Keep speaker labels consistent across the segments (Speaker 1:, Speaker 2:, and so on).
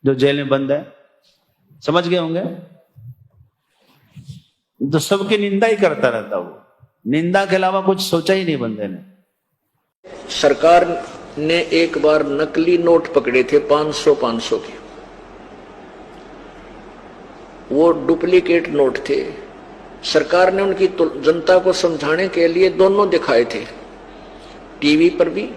Speaker 1: जो जेल में बंद है, समझ गए होंगे। तो सबकी निंदा ही करता रहता, वो निंदा के अलावा कुछ सोचा ही नहीं बंदे ने।
Speaker 2: सरकार ने एक बार नकली नोट पकड़े थे 500 के, वो डुप्लीकेट नोट थे। सरकार ने उनकी जनता को समझाने के लिए दोनों दिखाए थे, टीवी पर भी,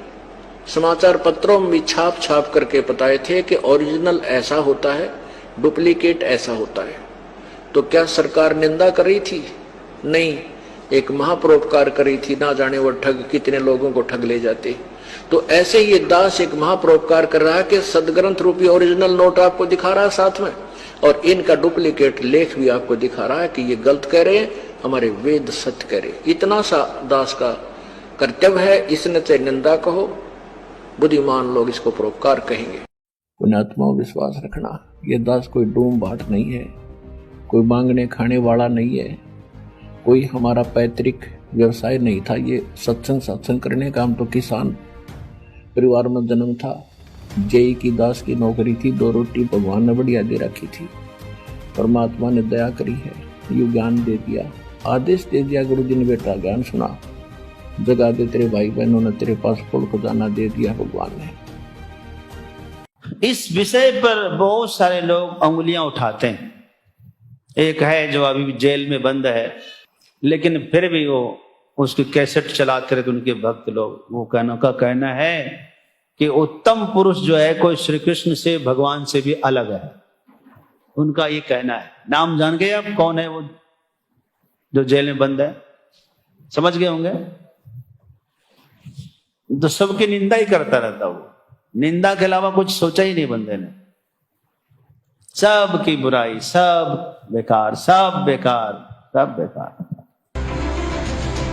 Speaker 2: समाचार पत्रों में भी छाप छाप करके बताए थे कि ओरिजिनल ऐसा होता है, डुप्लीकेट ऐसा होता है। तो क्या सरकार निंदा कर रही थी? नहीं, एक महापरोपकार करी थी। ना जाने वो ठग कितने लोगों को ठग ले जाते। तो ऐसे ये दास एक महापरोपकार कर रहा है कि सदग्रंथ रूपी ओरिजिनल नोट आपको दिखा रहा है साथ में, और इनका डुप्लीकेट लेख भी आपको दिखा रहा है कि ये गलत कह रहे हैं, हमारे वेद सत्य कह रहे। इतना सा दास का कर्तव्य है। इसने चाहे निंदा कहो, बुद्धिमान लोग इसको परोपकार कहेंगे।
Speaker 3: पुण्यात्मा विश्वास रखना, ये दास कोई डूम भाट नहीं है, कोई मांगने खाने वाला नहीं है, कोई हमारा पैतृक व्यवसाय नहीं था। ये सत्संग करने का, हम तो किसान परिवार में जन्म था। जेई की दास की नौकरी थी, 2 रोटी भगवान ने बढ़िया दे रखी थी। परमात्मा ने दया करी है, ये ज्ञान दे दिया, आदेश दे दिया गुरु जी ने, बेटा ज्ञान सुना, जगा दे तेरे भाई बहनों ने, तेरे पास फूल खजाना दे दिया भगवान ने।
Speaker 1: इस विषय पर बहुत सारे लोग उंगलियां उठाते हैं। एक है जो अभी जेल में बंद है, लेकिन फिर भी वो उसकी कैसेट चलाते रहते उनके भक्त लोग। वो कहना है कि उत्तम पुरुष जो है कोई श्री कृष्ण से, भगवान से भी अलग है, उनका ये कहना है। नाम जान गए आप कौन है वो जो जेल में बंद है? समझ गए होंगे। तो सबकी निंदा ही करता रहता, वो निंदा के अलावा कुछ सोचा ही नहीं बंदे ने। सब की बुराई, सब बेकार, सब बेकार, सब बेकार।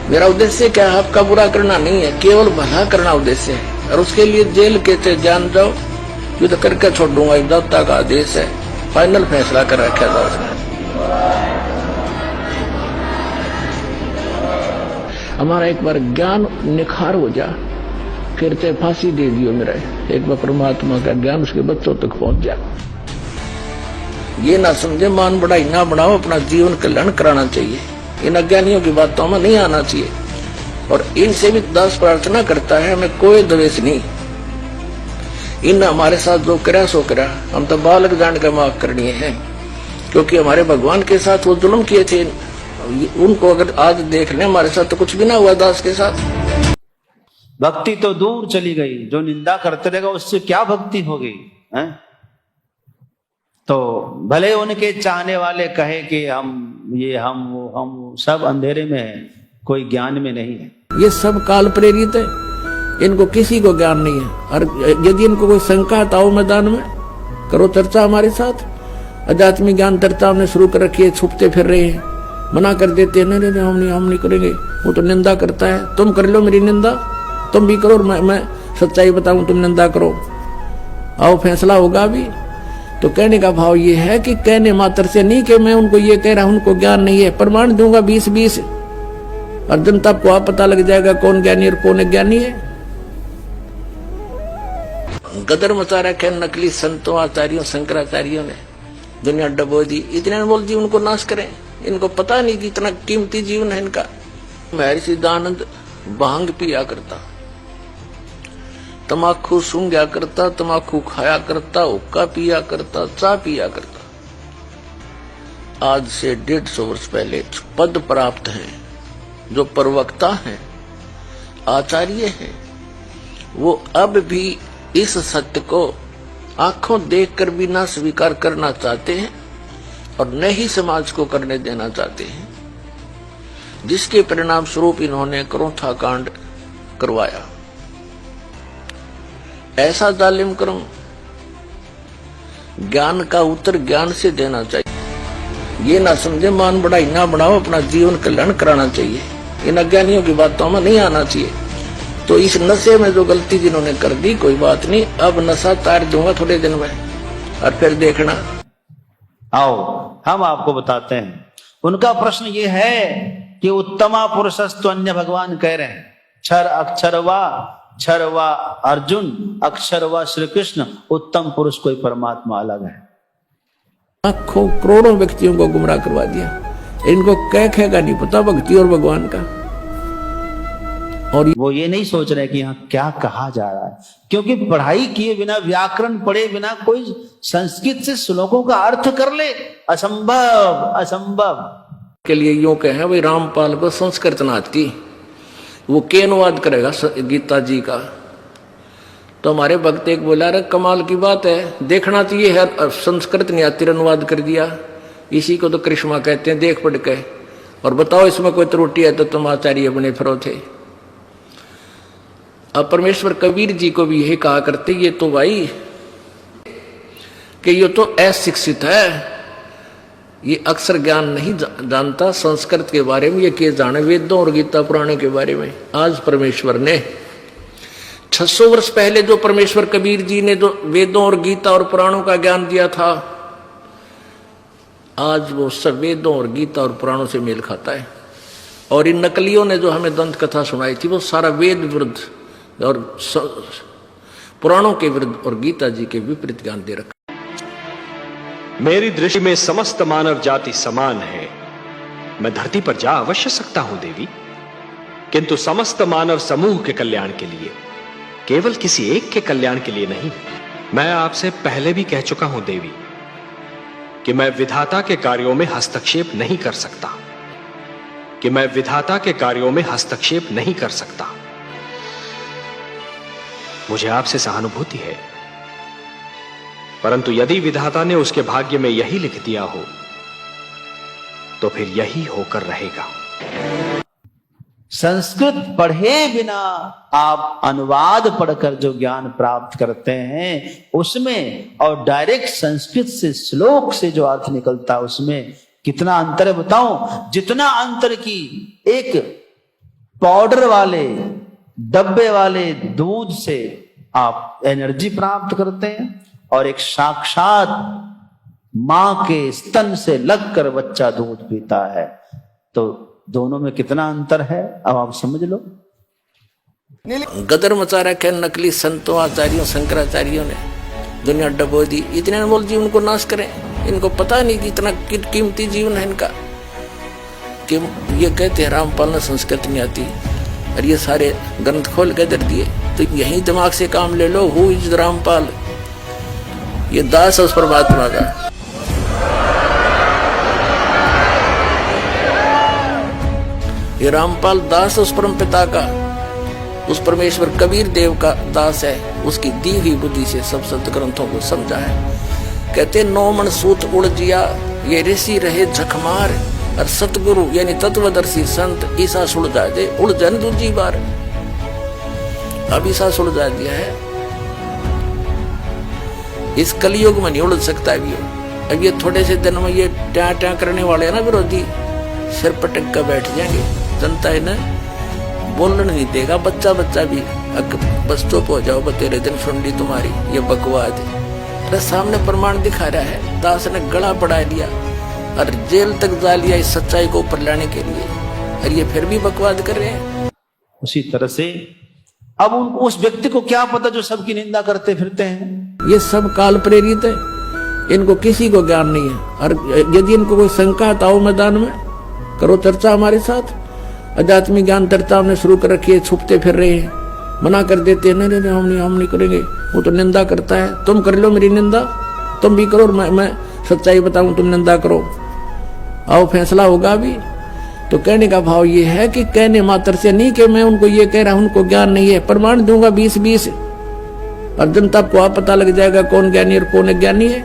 Speaker 2: मेरा उद्देश्य क्या है? आपका बुरा करना नहीं है, केवल भला करना उद्देश्य है। और उसके लिए जेल के से जान जाओ, युद्ध करके छोड़ दूंगा, दाता का आदेश है। फाइनल फैसला कर रखा था उसने। हमारा एक बार ज्ञान निखार हो जा, फिर फांसी दे दियो मेरा। एक बार परमात्मा का ज्ञान उसके बच्चों तक पहुंच जा। ये ना समझे मान बढ़ाई ना बढ़ाओ, अपना जीवन कल्याण कराना चाहिए। इन अज्ञानियों की बातों में नहीं आना चाहिए। और इनसे भी दास प्रार्थना करता है, हमें कोई द्वेष नहीं। इन हमारे साथ जो करा सो करा, हम तो बालक जान के माफ करनी है, क्योंकि हमारे भगवान के साथ वो जुल्म किए थे। उनको अगर आज देख लें, हमारे साथ तो कुछ भी ना हुआ दास के साथ।
Speaker 1: भक्ति तो दूर चली गई, जो निंदा करते रहेगा उससे क्या भक्ति होगी है? तो भले उनके चाहने वाले कहे कि हम सब अंधेरे में हैं, कोई ज्ञान में नहीं है।
Speaker 3: ये सब काल प्रेरित है, इनको किसी को ज्ञान नहीं है। और यदि इनको कोई शंका ताओ मैदान में करो चर्चा हमारे साथ। अध्यात्मिक ज्ञान चर्चा हमने शुरू कर रखी है, छुपते फिर रहे हैं, मना कर देते हैं, नहीं हम नहीं करेंगे। वो तो निंदा करता है, तुम कर लो मेरी निंदा, तुम भी करो, मैं सच्चाई बताऊं, तुम निंदा करो, आओ फैसला होगा भी। तो कहने का भाव ये है कि कहने मात्र से नहीं कि मैं उनको ये कह रहा हूं उनको ज्ञान नहीं है। प्रमाण दूंगा 20-20, और जनता को आप पता लग जाएगा कौन ज्ञानी और कौन अज्ञानी है।
Speaker 2: गदर मचा रखे नकली संतों, आचार्यों, शंकराचार्यों ने, दुनिया डबो दी। इतने बोल दी उनको नाश करें, इनको पता नहीं कि इतना कीमती जीवन है इनका। महर्षि दयानंद भांग पिया करता, तमाकू सूंघा करता, तमाकू खाया करता, हुक्का पिया करता, चाय पिया करता। आज से 150 वर्ष पहले पद प्राप्त हैं, जो प्रवक्ता हैं, आचार्य हैं, वो अब भी इस सत्य को आंखों देखकर भी ना स्वीकार करना चाहते हैं और न ही समाज को करने देना चाहते हैं, जिसके परिणाम स्वरूप इन्होंने क्रोथा कांड करवाया। ऐसा जालिम कर्म ज्ञान का उत्तर ज्ञान से देना चाहिए। ये ना समझे मान बढ़ाई ना बढ़ाओ, अपना जीवन कल्याण कराना चाहिए। इन अज्ञानियों की बातों में नहीं आना चाहिए। तो इस नशे में जो गलती जिन्होंने कर दी, कोई बात नहीं, अब नशा तार दूंगा थोड़े दिन में, और फिर देखना।
Speaker 1: आओ हम आपको बताते हैं। उनका प्रश्न ये है कि उत्तमा पुरुषस्तु अन्य भगवान कह रहे हैं, क्षर अक्षर वा क्षर व अर्जुन, अक्षर व श्री कृष्ण, उत्तम पुरुष कोई परमात्मा अलग है।
Speaker 3: लाखों करोड़ों व्यक्तियों को गुमराह करवा दिया। इनको कह का नहीं पता भक्ति और भगवान का। और
Speaker 1: वो ये नहीं सोच रहे कि यहाँ क्या कहा जा रहा है, क्योंकि पढ़ाई किए बिना, व्याकरण पढ़े बिना कोई संस्कृत से श्लोकों का अर्थ कर ले, असंभव असंभव।
Speaker 3: के लिए यूं कहे भाई रामपाल को संस्कृत ना आती, वो के अनुवाद करेगा गीता जी का। तो हमारे भक्त एक बोला, अरे कमाल की बात है, देखना तो ये है संस्कृत नहीं आती, अनुवाद कर दिया। इसी को तो करिश्मा कहते हैं, देख पढ़ के और बताओ इसमें कोई त्रुटि है तो तुम आचार्य बने फिरो थे। अब परमेश्वर कबीर जी को भी यही कहा करते, ये तो भाई कि ये तो अशिक्षित है, ये अक्षर ज्ञान नहीं जानता संस्कृत के बारे में, ये के जाने वेदों और गीता पुराणे के बारे में। आज परमेश्वर ने 600 वर्ष पहले जो परमेश्वर कबीर जी ने जो वेदों और गीता और पुराणों का ज्ञान दिया था, आज वो सब वेदों और गीता और पुराणों से मेल खाता है। और इन नकलियों ने जो हमें दंत कथा सुनाई थी, वो सारा वेद विरुद्ध और पुराणों के विरुद्ध और गीता जी के विपरीत ज्ञान दे रखा।
Speaker 4: मेरी दृष्टि में समस्त मानव जाति समान है। मैं धरती पर जा अवश्य सकता हूं देवी, किंतु समस्त मानव समूह के कल्याण के लिए, केवल किसी एक के कल्याण के लिए नहीं। मैं आपसे पहले भी कह चुका हूं देवी कि मैं विधाता के कार्यों में हस्तक्षेप नहीं कर सकता, कि मैं विधाता के कार्यों में हस्तक्षेप नहीं कर सकता। मुझे आपसे सहानुभूति है, परंतु यदि विधाता ने उसके भाग्य में यही लिख दिया हो तो फिर यही होकर रहेगा।
Speaker 1: संस्कृत पढ़े बिना आप अनुवाद पढ़कर जो ज्ञान प्राप्त करते हैं उसमें, और डायरेक्ट संस्कृत से श्लोक से जो अर्थ निकलता है उसमें कितना अंतर है बताऊं। जितना अंतर की एक पाउडर वाले डब्बे वाले दूध से आप एनर्जी प्राप्त करते हैं और एक साक्षात मां के स्तन से लगकर बच्चा दूध पीता है, तो दोनों में कितना अंतर है अब आप समझ लो।
Speaker 3: गदर मचा रखे नकली संतों आचार्यों शंकराचार्यों ने, दुनिया डबो दी। इतने अनमोल जीवन को नाश करें, इनको पता नहीं कि इतना कीमती जीवन है इनका। कि ये कहते हैं रामपाल ने संस्कृत नहीं आती, और ये सारे ग्रंथ खोल के दर दिए। तो यही दिमाग से काम ले लो, हु इज रामपाल, ये दास उस परमात्मा का। ये रामपाल दास उस परम पिता का, उस परमेश्वर कबीर देव का दास है। उसकी दी हुई बुद्धि से सब संत ग्रंथों को समझा है। कहते 9 मन सूत उड़ जिया, ये ऋषि रहे झकमार, और सतगुरु यानी तत्वदर्शी संत ईसा सुलझा दे, उड़ जन दूजी बार। अब ईसा सुलझा दिया है, इस कलयुग में नहीं उड़ सकता भी। अब ये थोड़े से दिन में ये ट्या ट्या करने वाले हैं ना विरोधी, सिर पटक कर बैठ जाएंगे। जनता है ना, बोलने नहीं देगा। बच्चा बच्चा भी बस चुप हो जाओ, तेरे दिन सुन ली तुम्हारी ये बकवाद। अरे सामने प्रमाण दिखा रहा है, दास ने गला बढ़ा लिया और जेल तक जा लिया इस सच्चाई को ऊपर लाने के लिए, और ये फिर भी बकवाद कर रहे हैं।
Speaker 1: उसी तरह से अब उनको उस व्यक्ति को क्या पता जो सबकी निंदा करते फिरते हैं।
Speaker 3: ये सब काल प्रेरित है, इनको किसी को ज्ञान नहीं है। और यदि इनको कोई शंका है तो आओ मैदान में करो चर्चा हमारे साथ। अध्यात्मिक ज्ञान चर्चा हमने शुरू कर रखी है, छुपते फिर रहे हैं, मना कर देते हैं, नहीं हम नहीं करेंगे, वो तो निंदा करता है। तुम कर लो मेरी निंदा, तुम भी करो, मैं सच्चाई बताऊं, तुम निंदा करो, आओ फैसला होगा अभी। तो कहने का भाव ये है कि कहने मात्र से नहीं कि मैं उनको ये कह रहा हूं उनको ज्ञान नहीं है। प्रमाण दूंगा 20-20 और जनता को आप पता लग जाएगा कौन ज्ञानी और कौन अज्ञानी है।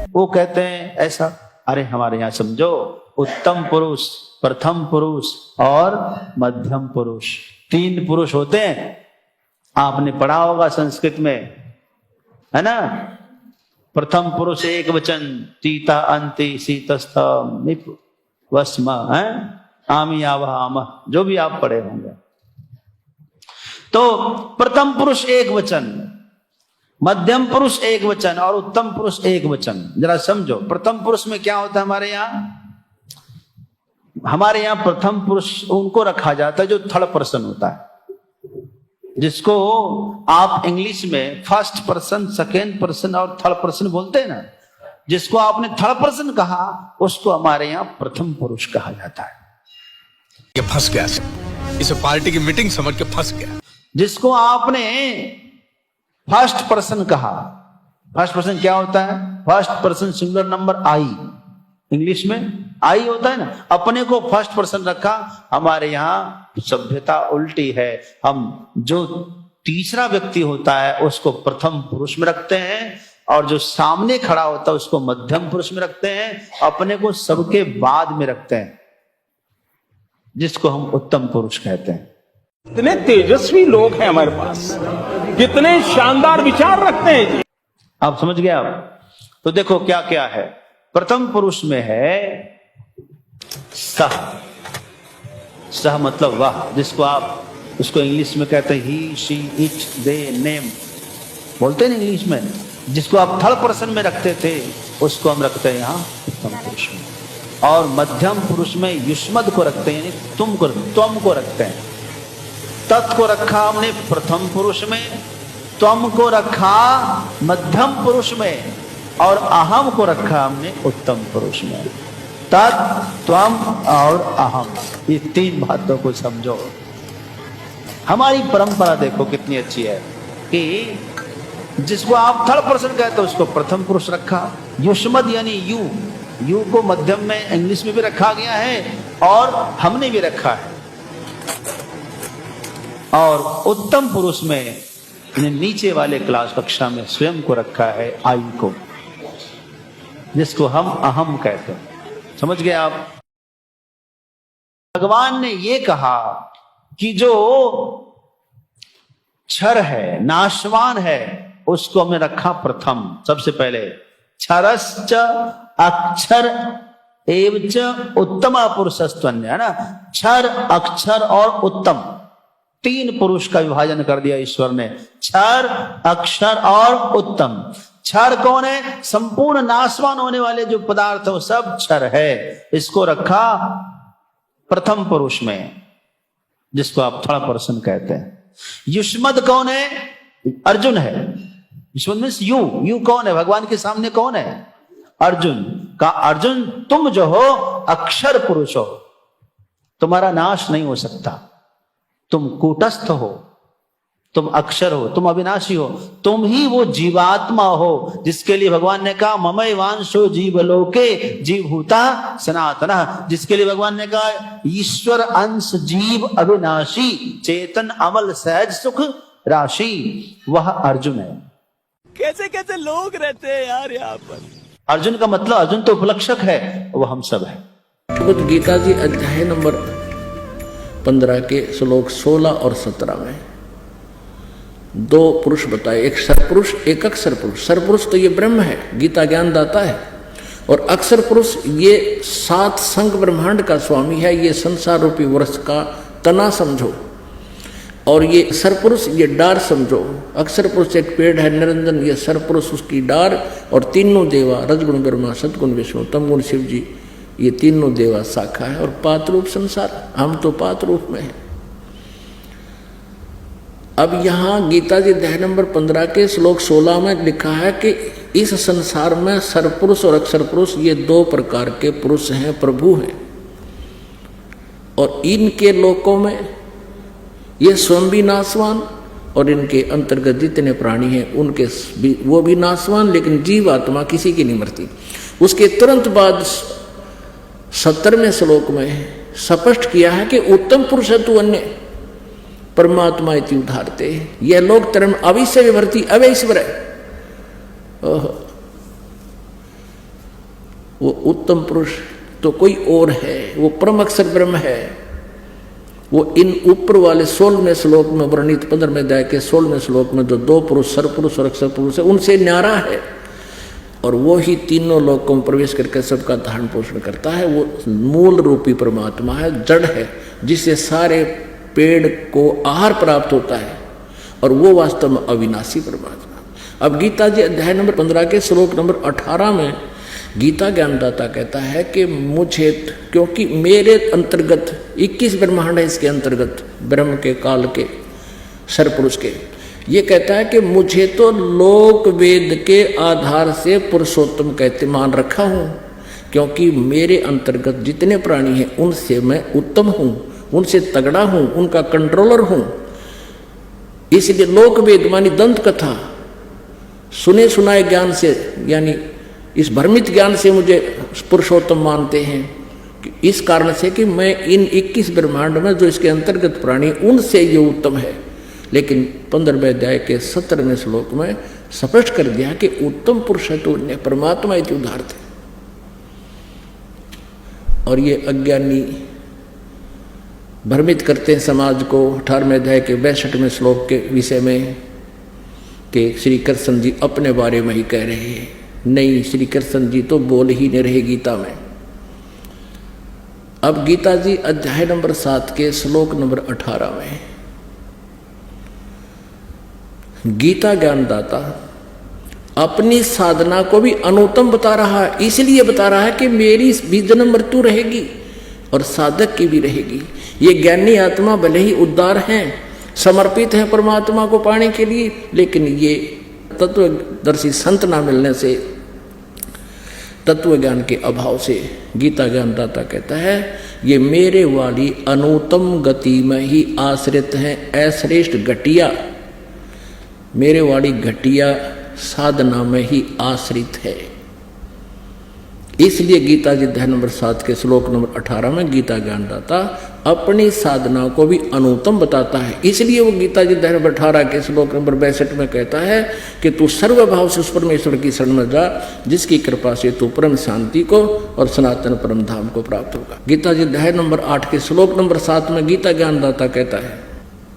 Speaker 1: वो कहते हैं ऐसा, अरे हमारे यहाँ समझो उत्तम पुरुष, प्रथम पुरुष और मध्यम पुरुष, 3 पुरुष होते हैं। आपने पढ़ा होगा संस्कृत में, है ना। प्रथम पुरुष एक वचन, तीता अंति शीतस्थ निप वस्म, है आमी आवह आम, जो भी आप पढ़े होंगे। तो प्रथम पुरुष एक वचन, मध्यम पुरुष एक वचन और उत्तम पुरुष एक वचन। जरा समझो प्रथम पुरुष में क्या होता है हमारे यहाँ प्रथम पुरुष उनको रखा जाता है जो थर्ड पर्सन होता है। जिसको आप इंग्लिश में फर्स्ट पर्सन, सेकेंड पर्सन और थर्ड पर्सन बोलते हैं ना, जिसको आपने थर्ड पर्सन कहा उसको हमारे यहां प्रथम पुरुष कहा जाता है।
Speaker 5: ये फंस गया, इसे पार्टी की मीटिंग समझ के फंस गया।
Speaker 1: जिसको आपने फर्स्ट पर्सन कहा, फर्स्ट पर्सन क्या होता है? फर्स्ट पर्सन सिंगुलर नंबर आई, इंग्लिश में आई होता है ना। अपने को फर्स्ट पर्सन रखा, हमारे यहां सभ्यता उल्टी है। हम जो तीसरा व्यक्ति होता है उसको प्रथम पुरुष में रखते हैं, और जो सामने खड़ा होता है उसको मध्यम पुरुष में रखते हैं, अपने को सबके बाद में रखते हैं, जिसको हम उत्तम पुरुष कहते हैं।
Speaker 6: कितने तेजस्वी लोग हैं हमारे पास, कितने शानदार विचार रखते हैं जी।
Speaker 1: आप समझ गए आप? तो देखो क्या क्या है। प्रथम पुरुष में है सह, सह मतलब वह, जिसको आप उसको इंग्लिश में कहते हैं ही, शी, इट, दे, नेम बोलते हैं इंग्लिश में। जिसको आप थर्ड पर्सन में रखते थे उसको हम रखते हैं यहाँ प्रथम पुरुष में। और मध्यम पुरुष में युष्मद को रखते हैं, यानी तुम को रखते हैं। तत् को रखा हमने प्रथम पुरुष में, त्वम को रखा मध्यम पुरुष में, और अहम को रखा हमने उत्तम पुरुष में। तत्, त्वम और अहम, ये तीन बातों को समझो। हमारी परंपरा देखो कितनी अच्छी है कि जिसको आप थर्ड पर्सन कहते हो उसको प्रथम पुरुष रखा। युष्मद यानी यू को मध्यम में इंग्लिश में भी रखा गया है और हमने भी रखा है। और उत्तम पुरुष में नीचे वाले क्लास कक्षा में स्वयं को रखा है आई को, जिसको हम अहम कहते हैं। समझ गए आप? भगवान ने ये कहा कि जो क्षर है, नाशवान है, उसको हमने रखा प्रथम। सबसे पहले क्षरश्च अक्षर एवच उत्तम पुरुषस्त्वन्य, है ना। क्षर, अक्षर और उत्तम, तीन पुरुष का विभाजन कर दिया ईश्वर ने। क्षर, अक्षर और उत्तम। क्षर कौन है? संपूर्ण नाशवान होने वाले जो पदार्थ है वो सब क्षर है। इसको रखा प्रथम पुरुष में, जिसको आप थर्ड पर्सन कहते हैं। युष्मद कौन है? अर्जुन है। युष्मद मीन्स यू कौन है? भगवान के सामने कौन है? अर्जुन का। अर्जुन तुम जो हो अक्षर पुरुष हो, तुम्हारा नाश नहीं हो सकता। तुम कूटस्थ हो, तुम अक्षर हो, तुम अविनाशी हो, तुम ही वो जीवात्मा हो जिसके लिए भगवान ने कहा ममई वांशो जीवलोके जीवभूता सनातना। जिसके लिए भगवान ने कहा ईश्वर अंश जीव अविनाशी चेतन अमल सहज सुख राशि, वह अर्जुन है।
Speaker 6: कैसे कैसे लोग रहते हैं यार यहाँ पर।
Speaker 1: अर्जुन का मतलब, अर्जुन तो उपलक्षक है, वो हम सब है।
Speaker 3: भगवद गीता जी अध्याय नंबर 15 के श्लोक 16 और 17 में दो पुरुष बताए, एक सरपुरुष एक अक्षर पुरुष। सरपुरुष तो ये ब्रह्म है, गीता ज्ञान दाता है, और अक्षर पुरुष ये 7 संग ब्रह्मांड का स्वामी है। ये संसार रूपी वृक्ष का तना समझो, और ये सरपुरुष ये डार समझो। अक्षर पुरुष एक पेड़ है निरंजन, ये सरपुरुष उसकी डार, और तीनों देवा रजगुण ब्रह्मा सतगुण विष्णु तमगुण शिव जी, ये तीनों देवा शाखा है। और पात रूप संसार, हम तो पात रूप में है। अब यहाँ गीता जी अध्याय नंबर 15 के श्लोक 16 में लिखा है कि इस संसार में सरपुरुष और अक्षर पुरुष ये 2 प्रकार के पुरुष हैं, प्रभु हैं। और इनके लोकों में ये स्वयं भी नाशवान, और इनके अंतर्गत जितने प्राणी हैं उनके वो भी नाशवान, लेकिन जीव आत्मा किसी की नहीं मरती। उसके तुरंत बाद 70वें श्लोक में स्पष्ट किया है कि उत्तम पुरुष है तू अन्य परमात्मा इति उदाहरते। यह लोग तरम अविश्य विभर्ति अवैश्वर है। वो उत्तम पुरुष तो कोई और है, वो परम अक्षर ब्रह्म है। वो इन ऊपर वाले 16वें श्लोक में वर्णित 15वें अध्याय के 16वें श्लोक में जो 2 पुरुष सरपुरुष और अक्षर पुरुष है उनसे न्यारा है, और वो ही तीनों लोकों में प्रवेश करके सबका धारण पोषण करता है। वो मूल रूपी परमात्मा है, जड़ है, जिससे सारे पेड़ को आहार प्राप्त होता है, और वो वास्तव में अविनाशी परमात्मा। अब गीता जी अध्याय नंबर 15 के श्लोक नंबर 18 में गीता ज्ञानदाता कहता है कि मुझे, क्योंकि मेरे अंतर्गत 21 ब्रह्मांड है, इसके अंतर्गत ब्रह्म के काल के सरपुरुष के। ये कहता है कि मुझे तो लोक वेद के आधार से पुरुषोत्तम कहते मान रखा हूँ, क्योंकि मेरे अंतर्गत जितने प्राणी हैं उनसे मैं उत्तम हूँ, उनसे तगड़ा हूँ, उनका कंट्रोलर हूँ। इसलिए लोक वेद मानी दंत कथा सुने सुनाए ज्ञान से, यानी इस भ्रमित ज्ञान से मुझे पुरुषोत्तम मानते हैं, इस कारण से कि मैं इन 21 ब्रह्मांड में जो इसके अंतर्गत प्राणी उनसे ये उत्तम है। लेकिन 15वें अध्याय के 17वें श्लोक में स्पष्ट कर दिया कि उत्तम पुरुष है तो परमात्मा इति उदाहरते। और ये अज्ञानी भ्रमित करते हैं समाज को 18वें अध्याय के 62वें श्लोक के विषय में कि श्री कृष्ण जी अपने बारे में ही कह रहे हैं। नहीं, श्री कृष्ण जी तो बोल ही नहीं रहे गीता में। अब गीता जी अध्याय नंबर 7 के श्लोक नंबर 18 में गीता ज्ञानदाता अपनी साधना को भी अनुत्तम बता रहा है। इसलिए बता रहा है कि मेरी भी जन्म मृत्यु रहेगी और साधक की भी रहेगी। ये ज्ञानी आत्मा भले ही उद्धार हैं, समर्पित है परमात्मा को पाने के लिए, लेकिन ये तत्वदर्शी संत ना मिलने से, तत्व ज्ञान के अभाव से गीता ज्ञानदाता कहता है ये मेरे वाली अनुत्तम गति में ही आश्रित हैं। अश्रेष्ठ घटिया, मेरे वाली घटिया साधना में ही आश्रित है। इसलिए गीता जी अध्याय नंबर 7 के श्लोक नंबर 18 में गीता ज्ञानदाता अपनी साधना को भी अनुत्तम बताता है। इसलिए वो गीता जी अध्याय नंबर 18 के श्लोक नंबर 62 में कहता है कि तू सर्वभाव से उस परमेश्वर की शरण में जा जिसकी कृपा से तू परम शांति को और सनातन परम धाम को प्राप्त होगा। गीता जी अध्याय नंबर 8 के श्लोक नंबर 7 में गीता ज्ञानदाता कहता है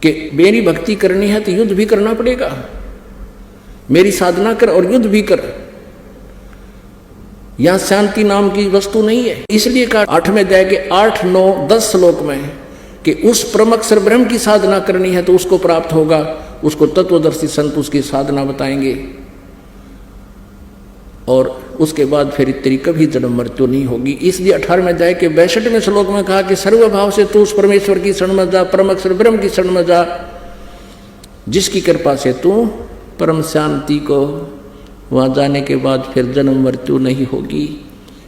Speaker 3: कि मेरी भक्ति करनी है तो युद्ध भी करना पड़ेगा, मेरी साधना कर और युद्ध भी कर। यहां शांति नाम की वस्तु नहीं है। इसलिए कहा 8वें अध्याय के 8, 9, 10 श्लोक में कि उस परम अक्षर ब्रह्म की साधना करनी है तो उसको प्राप्त होगा। उसको तत्वदर्शी संत उसकी साधना बताएंगे और उसके बाद फिर तेरी कभी जन्म मृत्यु नहीं होगी। इसलिए 18वें अध्याय के 62वें श्लोक में कहा कि सर्वभाव से तू उस परमेश्वर की शरण में जा, परम अक्षर ब्रह्म की शरण में जा जिसकी कृपा से तू परम शांति को, वहां जाने के बाद फिर जन्म मृत्यु नहीं होगी,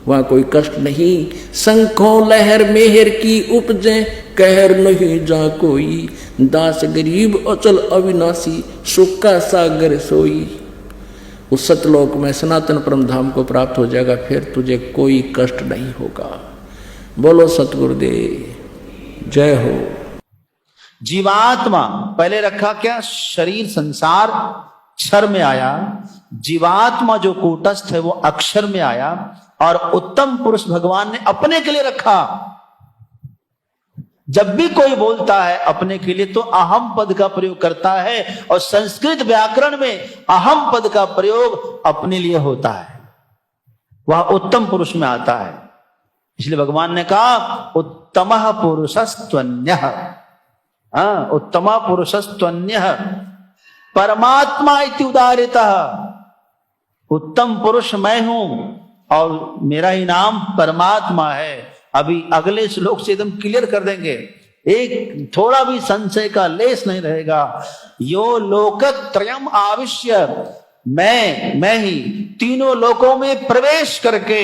Speaker 3: वहां कोई कष्ट नहीं। शंखों लहर मेहर की उपजे कहर नहीं जा कोई, दास गरीब अचल अविनाशी सुख का सागर सोई। उस सतलोक में सनातन परम धाम को प्राप्त हो जाएगा, फिर तुझे कोई कष्ट नहीं होगा। बोलो सतगुरुदेव जय हो।
Speaker 1: जीवात्मा पहले रखा क्या, शरीर संसार क्षर में आया, जीवात्मा जो कूटस्थ है वो अक्षर में आया, और उत्तम पुरुष भगवान ने अपने के लिए रखा। जब भी कोई बोलता है अपने के लिए तो अहम पद का प्रयोग करता है, और संस्कृत व्याकरण में अहम पद का प्रयोग अपने लिए होता है, वह उत्तम पुरुष में आता है। इसलिए भगवान ने कहा उत्तमः पुरुषस्त्वन्यः, उत्तमः पुरुषस्त्वन्यः परमात्मा इति उदाहरितः। उत्तम पुरुष मैं हूं और मेरा ही नाम परमात्मा है। अभी अगले श्लोक से एकदम क्लियर कर देंगे, एक थोड़ा भी संशय का लेस नहीं रहेगा। यो लोकत्रयम आविश्य, मैं ही तीनों लोकों में प्रवेश करके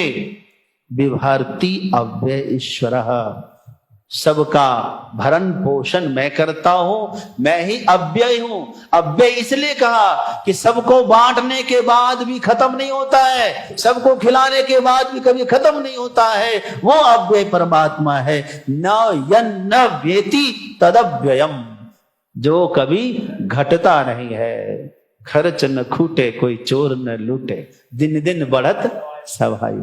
Speaker 1: विभारती अव्यय ईश्वरः, सबका भरण पोषण मैं करता हूं, मैं ही अव्यय हूं। अव्यय इसलिए कहा कि सबको बांटने के बाद भी खत्म नहीं होता है, सबको खिलाने के बाद भी कभी खत्म नहीं होता है, वो अव्यय परमात्मा है। न यन्न व्येति तदव्ययम, जो कभी घटता नहीं है। खर्च न खूटे कोई चोर न लूटे, दिन दिन बढ़त सभाई,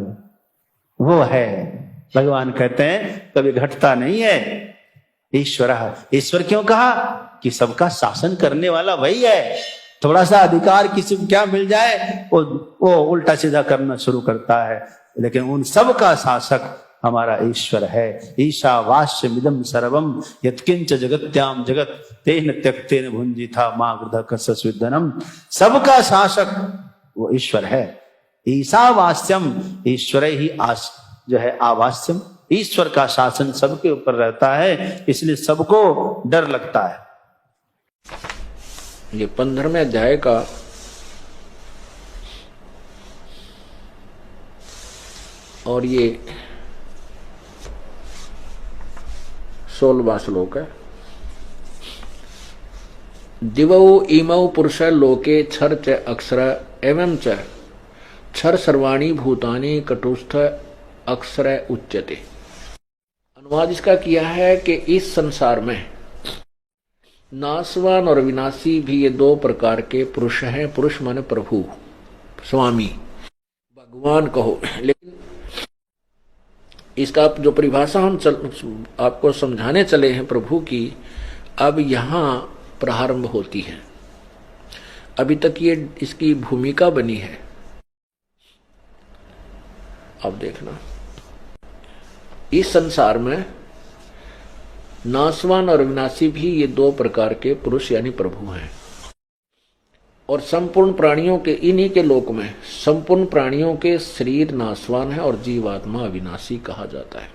Speaker 1: वो है। भगवान कहते हैं कभी घटता नहीं है। ईश्वर, ईश्वर क्यों कहा कि सबका शासन करने वाला वही है। थोड़ा सा अधिकार किसी को क्या मिल जाए वो उल्टा सीधा करना शुरू करता है, लेकिन उन सब का शासक हमारा ईश्वर है। ईशावास्यमिदं सर्वम यत्किंच जगत्याम जगत तेन त्यक्तेन भुंजिथा मा गृध कसस्विद्धनम। सबका शासक वो ईश्वर है। ईशावास्यम, ईश्वर ही जो है आवास्यम, ईश्वर का शासन सबके ऊपर रहता है, इसलिए सबको डर लगता है।
Speaker 3: ये 15वें अध्याय का 16वां श्लोक है। दिवौ इमौ पुरुष लोके क्षर च अक्षर एवं च क्षर सर्वाणी भूतानि कटुस्थ अक्षर उच्यते। अनुवाद इसका किया है कि इस संसार में नाशवान और विनाशी भी ये दो प्रकार के पुरुष हैं। पुरुष माने प्रभु, स्वामी, भगवान कहो। लेकिन इसका जो परिभाषा हम आपको समझाने चले हैं प्रभु की, अब यहां प्रारंभ होती है। अभी तक ये इसकी भूमिका बनी है। अब देखना, इस संसार में नाशवान और विनाशी भी ये दो प्रकार के पुरुष यानी प्रभु हैं। और संपूर्ण प्राणियों के, इन्हीं के लोक में संपूर्ण प्राणियों के शरीर नाशवान है और जीवात्मा अविनाशी कहा जाता है।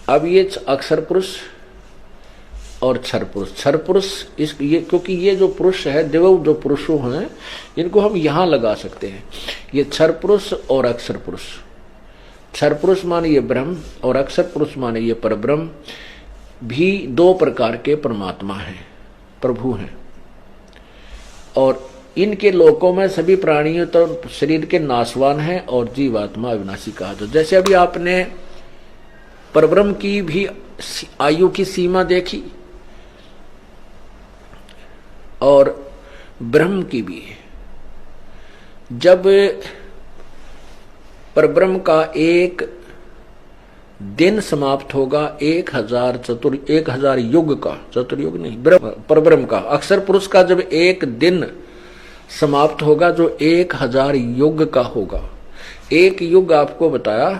Speaker 3: अब ये अक्षर पुरुष और क्षर पुरुष, क्षर पुरुष क्योंकि ये जो पुरुष है, देव जो पुरुषों हैं, इनको हम यहां लगा सकते हैं। ये क्षर पुरुष और अक्षर पुरुष, क्षर पुरुष माने ये ब्रह्म और अक्षर पुरुष माने ये परब्रह्म, भी दो प्रकार के परमात्मा हैं, प्रभु हैं। और इनके लोकों में सभी प्राणियों तो शरीर के नाशवान हैं और जीवात्मा अविनाशी कहा जाता। जैसे अभी आपने परब्रह्म की भी आयु की सीमा देखी और ब्रह्म की भी। जब परब्रह्म का एक दिन समाप्त होगा 1000 युग का, चतुर्युग नहीं, परब्रह्म का, अक्षर पुरुष का जब एक दिन समाप्त होगा जो 1000 युग का होगा। एक युग आपको बताया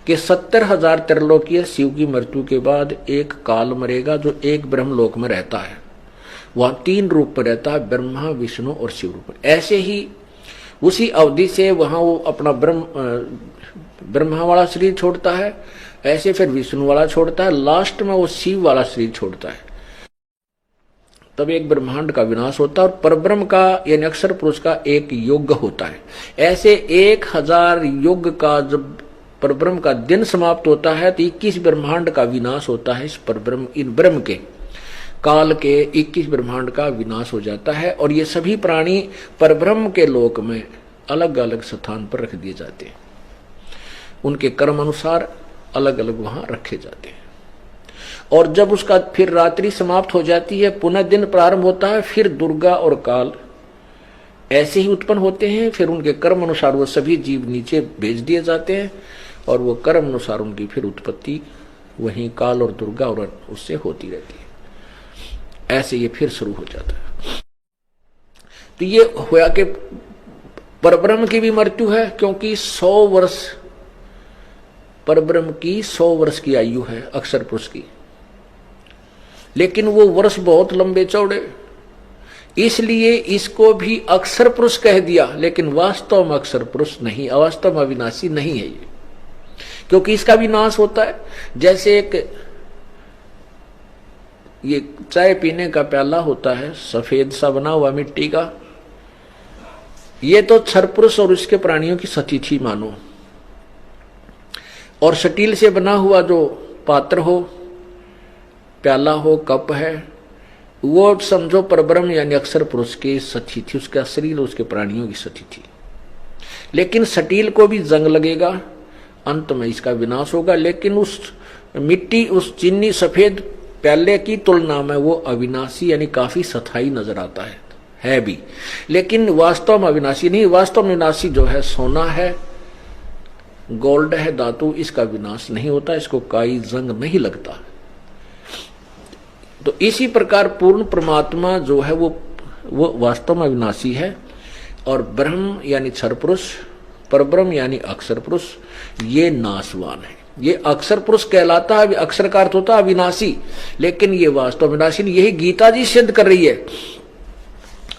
Speaker 3: कि 70,000 त्रिलोकीय शिव की मृत्यु के बाद एक काल मरेगा जो एक ब्रह्मलोक में रहता है। वहां 3 रूप में रहता है, ब्रह्मा, विष्णु और शिव रूप। ऐसे ही उसी अवधि से वहां वो अपना ब्रह्मा वाला शरीर छोड़ता है, ऐसे फिर विष्णु वाला छोड़ता है, लास्ट में वो शिव वाला शरीर छोड़ता है। तब एक ब्रह्मांड का विनाश होता है और परब्रह्म का यानी अक्षर पुरुष का एक युग होता है। ऐसे 1000 युग का जब परब्रह्म का दिन समाप्त होता है तो 21 ब्रह्मांड का विनाश होता है। इस परब्रह्म, इन ब्रह्म के काल के 21 ब्रह्मांड का विनाश हो जाता है। और ये सभी प्राणी परब्रह्म के लोक में अलग अलग स्थान पर रख दिए जाते हैं, उनके कर्म अनुसार अलग अलग वहां रखे जाते हैं। और जब उसका फिर रात्रि समाप्त हो जाती है, पुनः दिन प्रारंभ होता है, फिर दुर्गा और काल ऐसे ही उत्पन्न होते हैं। फिर उनके कर्म अनुसार वो सभी जीव नीचे भेज दिए जाते हैं और वो कर्म अनुसार उनकी फिर उत्पत्ति वहीं काल और दुर्गा और उससे होती रहती है। ऐसे ये फिर शुरू हो जाता है। तो ये हुआ कि परब्रह्म की भी मृत्यु है, क्योंकि 100 वर्ष परब्रह्म की 100 वर्ष की आयु है अक्षर पुरुष की, लेकिन वो वर्ष बहुत लंबे चौड़े, इसलिए इसको भी अक्षर पुरुष कह दिया। लेकिन वास्तव में अक्षर पुरुष नहीं, अवास्तव में अविनाशी नहीं है ये, क्योंकि इसका भी नाश होता है। जैसे एक ये चाय पीने का प्याला होता है, सफेद सा बना हुआ मिट्टी का, ये तो क्षर पुरुष और इसके प्राणियों की सतिथि मानो। और स्टील से बना हुआ जो पात्र हो, प्याला हो, कप है, वो समझो परब्रह्म यानी अक्षर पुरुष की सतिथि, उसका शरीर, उसके प्राणियों की सतिथि। लेकिन स्टील को भी जंग लगेगा, अंत में इसका विनाश होगा। लेकिन उस मिट्टी, उस चीनी सफेद प्याले की तुलना में वो अविनाशी यानी काफी स्थायी नजर आता है भी। लेकिन वास्तव में अविनाशी नहीं। वास्तव में विनाशी जो है सोना है, गोल्ड है, धातु, इसका विनाश नहीं होता, इसको कोई जंग नहीं लगता। तो इसी प्रकार पूर्ण परमात्मा जो है वो वास्तव में अविनाशी है। और ब्रह्म यानी क्षर पुरुष, परब्रह्म यानी अक्षर पुरुष, ये नाशवान है। ये अक्षर पुरुष कहलाता है, अक्षर का अर्थ होता है अविनाशी, लेकिन ये वास्तव में विनाशी नहीं। यही गीता जी सिद्ध कर रही है।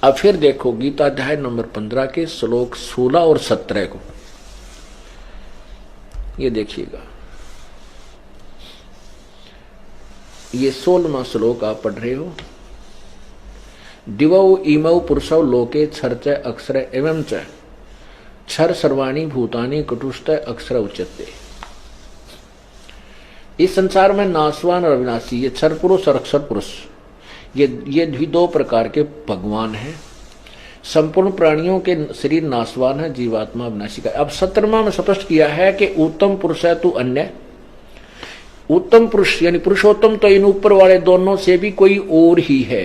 Speaker 3: अब फिर देखो गीता अध्याय नंबर 15 के श्लोक 16 और 17 को, ये देखिएगा। ये 16वां श्लोक आप पढ़ रहे हो। दिवौ इमौ पुरुषौ लोके क्षर च अक्षर एवं च क्षर सर्वाणी भूतानि कटुष्ट अक्षर उच्यते। इस संसार में नाशवान और अविनाशी ये क्षर पुरुष और अक्षर पुरुष ये भी दो प्रकार के भगवान हैं। संपूर्ण प्राणियों के शरीर नाशवान है, जीवात्मा अविनाशी का। अब 17वां में स्पष्ट किया है कि उत्तम पुरुष है तू अन्य। उत्तम पुरुष यानी पुरुषोत्तम तो इन ऊपर वाले दोनों से भी कोई और ही है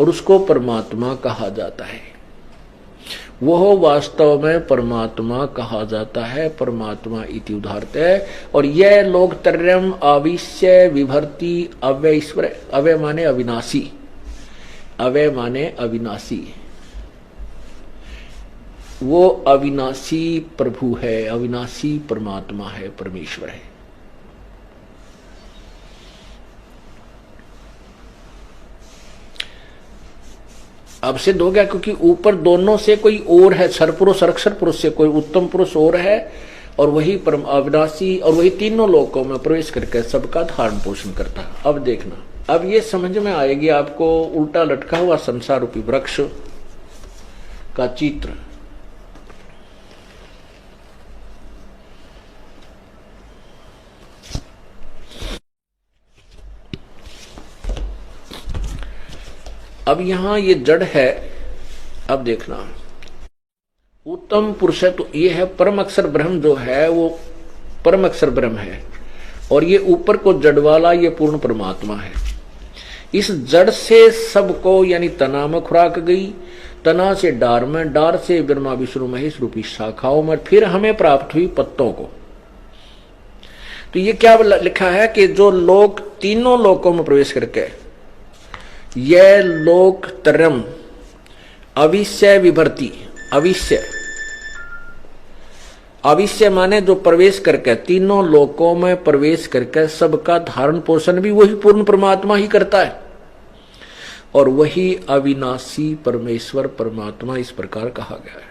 Speaker 3: और उसको परमात्मा कहा जाता है। वह वास्तव में परमात्मा कहा जाता है, परमात्मा इति उदाहरत है। और यह लोग त्रयम् अविश्य विभर्ति अव्यय ईश्वर, अव्यय माने अविनाशी, अव्यय माने अविनाशी, वो अविनाशी प्रभु है, अविनाशी परमात्मा है, परमेश्वर है। अब सिद्ध हो गया क्योंकि ऊपर दोनों से कोई और है, क्षर पुरुष और अक्षर पुरुष से कोई उत्तम पुरुष और है और वही परम अविनाशी और वही तीनों लोकों में प्रवेश करके सबका धारण पोषण करता है। अब देखना, अब ये समझ में आएगी आपको उल्टा लटका हुआ संसार रूपी वृक्ष का चित्र। अब यहां ये जड़ है। अब देखना, उत्तम पुरुष है तो ये है परम अक्षर ब्रह्म, जो है वो परम अक्षर ब्रह्म है। और ये ऊपर को जड़ वाला ये पूर्ण परमात्मा है। इस जड़ से सबको यानी तना में खुराक गई, तना से डार में, डार से ब्रह्मा विष्णु महेश रूपी शाखाओं में, फिर हमें प्राप्त हुई पत्तों को। तो ये क्या लिखा है कि जो लोग तीनों लोकों में प्रवेश करके यह लोक त्रयम् अविश्य विभर्ति, अविश्य, अविश्य माने जो प्रवेश करके तीनों लोकों में प्रवेश करके सबका धारण पोषण भी वही पूर्ण परमात्मा ही करता है और वही अविनाशी परमेश्वर परमात्मा इस प्रकार कहा गया है।